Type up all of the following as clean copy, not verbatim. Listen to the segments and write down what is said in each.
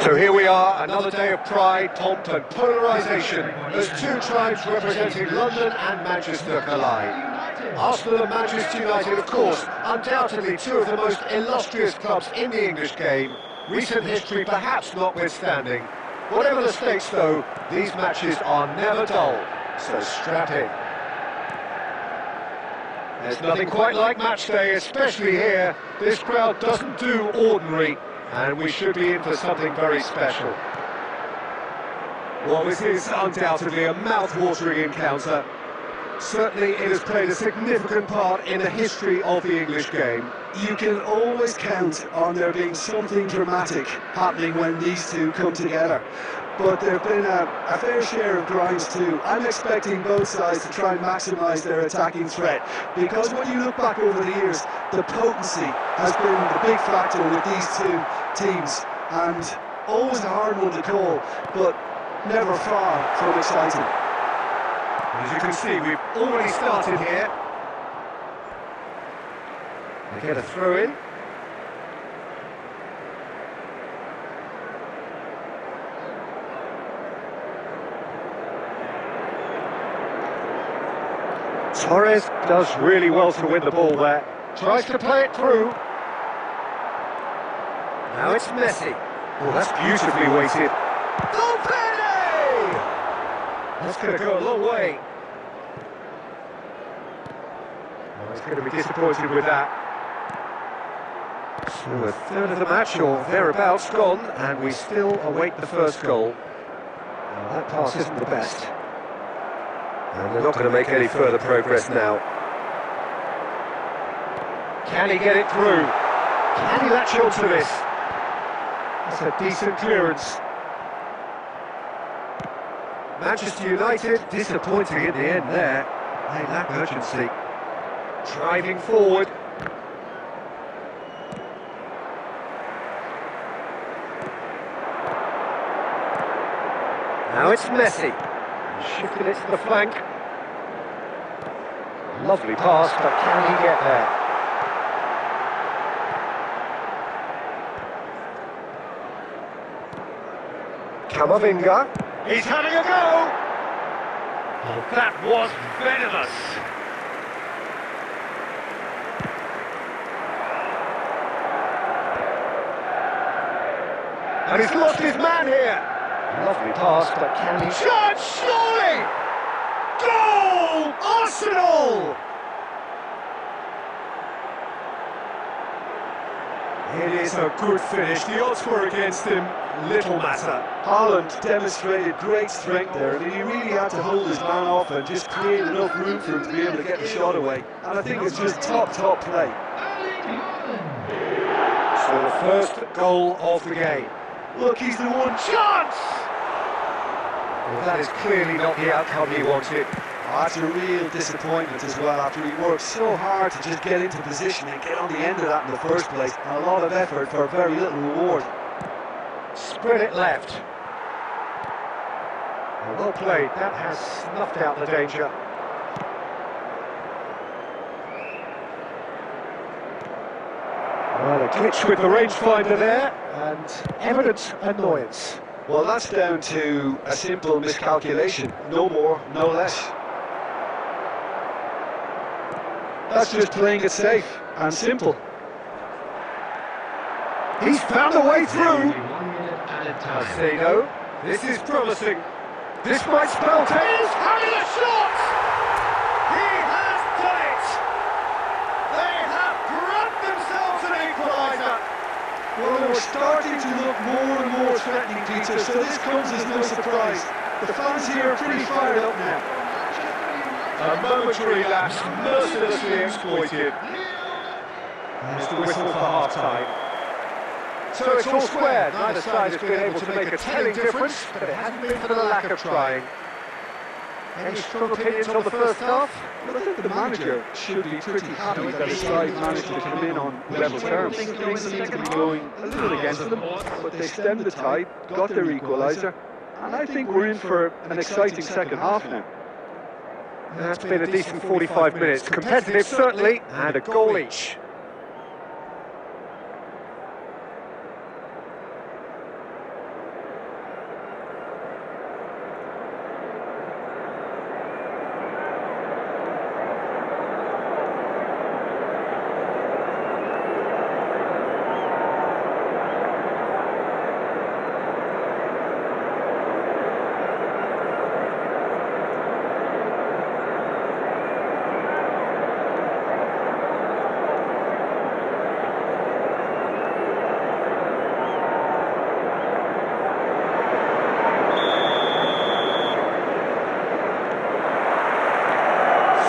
So here we are, another day of pride, pomp and polarisation as two tribes representing London and Manchester collide. Arsenal and Manchester United, of course, undoubtedly two of the most illustrious clubs in the English game, recent history perhaps notwithstanding. Whatever the stakes though, these matches are never dull, so strap in. There's nothing quite like match day, especially here. This crowd doesn't do ordinary, and we should be in for something very special. Well, this is undoubtedly a mouth-watering encounter. Certainly it has played a significant part in the history of the English game. You can always count on there being something dramatic happening when these two come together. But there have been a fair share of grinds too. I'm expecting both sides to try and maximise their attacking threat, because when you look back over the years, the potency has been the big factor with these two teams, and always a hard one to call, but never far from exciting. As you can see, we've already started here. They get a throw in. Torres does really well to win the ball there. Tries to play it through. Now it's Messi. Oh, that's beautifully weighted. That's going to go a long way. Oh, he's going to be disappointed with that. So a third of the match or thereabouts gone, and we still await the first goal. Now, that pass isn't the best. And they're not going to make any further progress now. Can he get it through? Can he latch onto this? That's a decent clearance. Manchester United disappointing in the end there. They lack urgency. Driving forward. Now it's Messi. Shifting it to the flank. Lovely pass, but can he get there? Camavinga. He's having a go! Oh, that was venomous! And he's lost his man here! Lovely pass, but can he... Shot! Surely! Goal! Arsenal! It is a good finish. The odds were against him. Little matter. Haaland demonstrated great strength there, and he really had to hold his man off and just create enough room for him to be able to get the shot away. And I think it's just top play. So the first goal of the game. Look, he's the one. Chance! Well, that is clearly not the outcome he wanted. That's a real disappointment as well, after he worked so hard to just get into position and get on the end of that in the first place. And a lot of effort for very little reward. Spread it left. Well played, that has snuffed out the danger. Well, a glitch with the rangefinder there, and evident annoyance. Well, that's down to a simple miscalculation, no more, no less. That's just playing it safe and simple. He's found a way through. Caicedo, this is promising. This might spell death. He's having a shot! He has done it! They have grabbed themselves an equaliser. Well, they were starting to look more and more threatening, Peter, so this comes as no surprise. The fans here are pretty fired up now. A momentary lapse, mercilessly exploited. There's the whistle for half-time. So it's all square. Neither side has been able to make a telling difference, but it hasn't been for the lack of trying. Any strong opinions on the first half? Well, I think the manager should be pretty happy that his side managed to come in on level terms. Things seem to be going a little against them, but they stemmed the tide, got their equaliser, and I think we're in for an exciting second half now. That's been a decent 45 minutes. Competitive, certainly, and a goal each.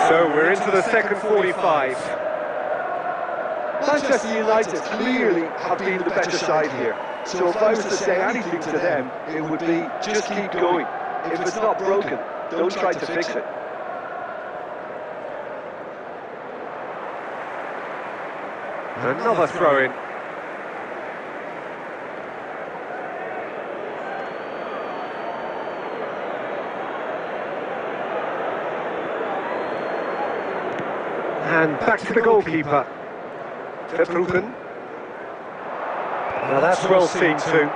So we're into the second 45. Manchester United clearly have been the better side here. So if I was to say anything to them, it would be just keep going. If it's not broken, don't try to fix it. Another throw-in. And back to the goalkeeper. Verbruggen. Now that's well seen too.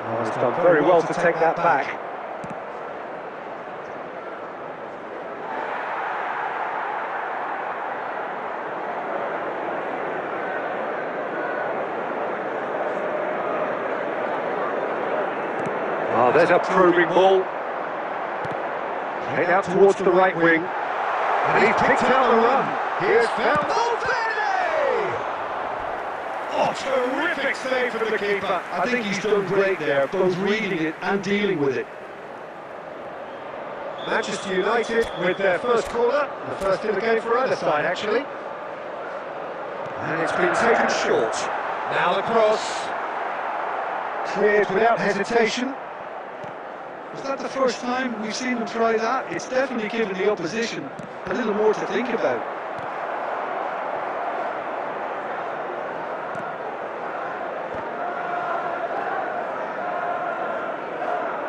Oh, he's done very well to take that back. Oh, there's a probing ball. Played out towards the right wing. And he's picked out the run. Here's found Valverde! Oh, terrific save from the keeper. I think he's done great there, both reading it and dealing with it. Manchester United with their first corner, the first in the game for either side actually. And it's been taken short. Now the cross. Cleared without hesitation. Is that the first time we've seen them try that? It's definitely given the opposition a little more to think about.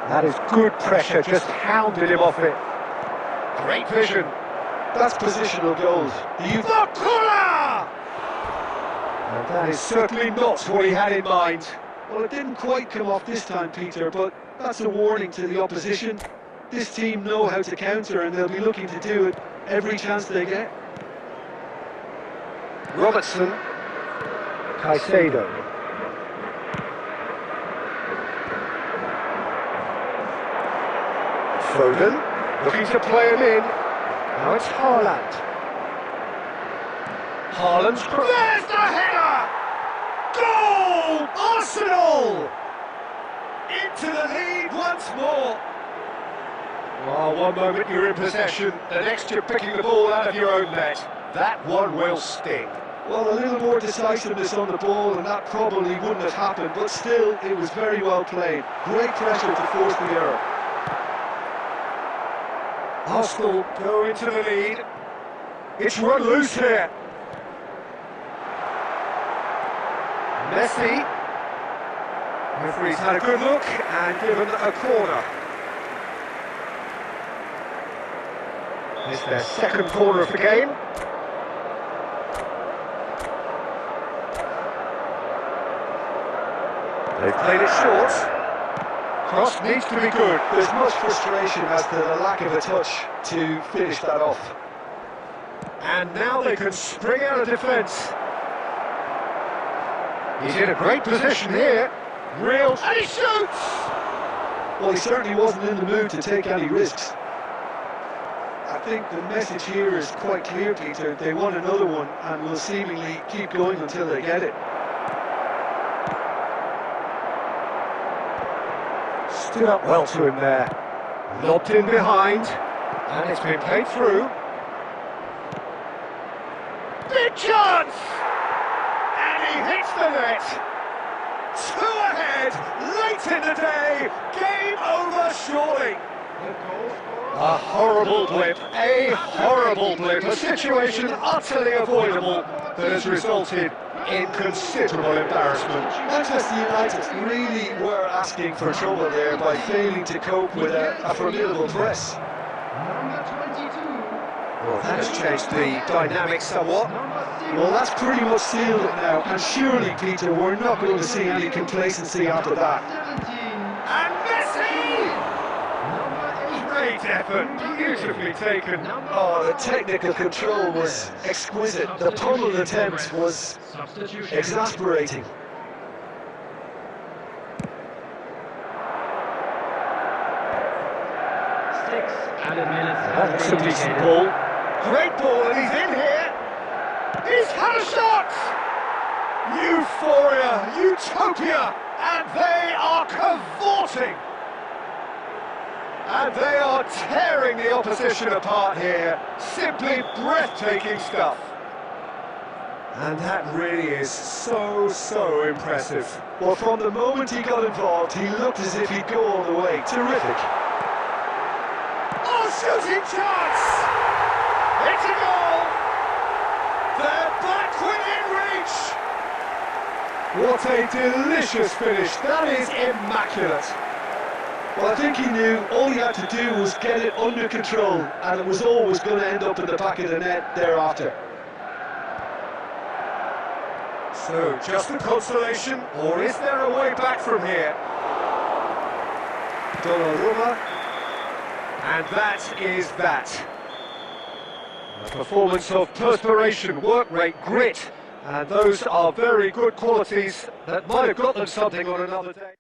That is good pressure, just hounded him off it. Great vision. That's positional goals. The corner! And that is certainly not what he had in mind. Well, it didn't quite come off this time, Peter, but that's a warning to the opposition. This team know how to counter and they'll be looking to do it every chance they get. Robertson. Caicedo. Foden, looking to play him in. Now it's Haaland. Haaland's cross. There's the header! Goal! Arsenal! Into the lead once more. Oh, one moment you're in possession, the next you're picking the ball out of your own net. That one will sting. Well, a little more decisiveness on the ball and that probably wouldn't have happened, but still, it was very well played. Great pressure to force the error. Arsenal go into the lead. It's run loose here. Messi. Referee's had a good look and given a corner. It's their second corner of the game. They've played it short. Cross needs to be good. There's much frustration as to the lack of a touch to finish that off. And now they can spring out of defence. He's in a great position here. And he shoots! Well, he certainly wasn't in the mood to take any risks. I think the message here is quite clear, Peter. They want another one and will seemingly keep going until they get it. Stood up well to him there. Lobbed in behind. And it's been played through. Big chance! And he hits the net. 2 ahead, late in the day, game over surely. A horrible blip, a situation utterly avoidable that has resulted in considerable embarrassment. Manchester United really were asking for trouble there by failing to cope with a formidable press. Well, that has changed the dynamics somewhat. Well, that's pretty much sealed it now, and surely, Peter, we're not going to see any complacency after that. And Messi! Great effort, beautifully taken. Oh, the technical control was exquisite. The pummeled attempt was exasperating. That's a decent ball. Great ball, and he's in here. He's had a shot! Euphoria, utopia, and they are cavorting. And they are tearing. opposition apart here. Simply breathtaking stuff. And that really is so impressive. Well, from the moment he got involved, he looked as if he'd go all the way. Terrific. Oh, shooting chance! It's a goal! They're back within reach! What a delicious finish. That is immaculate. Well, I think he knew all he had to do was get it under control, and it was always going to end up in the back of the net thereafter. So, just a consolation, or is there a way back from here? Donnarumma, and that is that. A performance of perspiration, work rate, grit, and those are very good qualities that might have got them something on another day.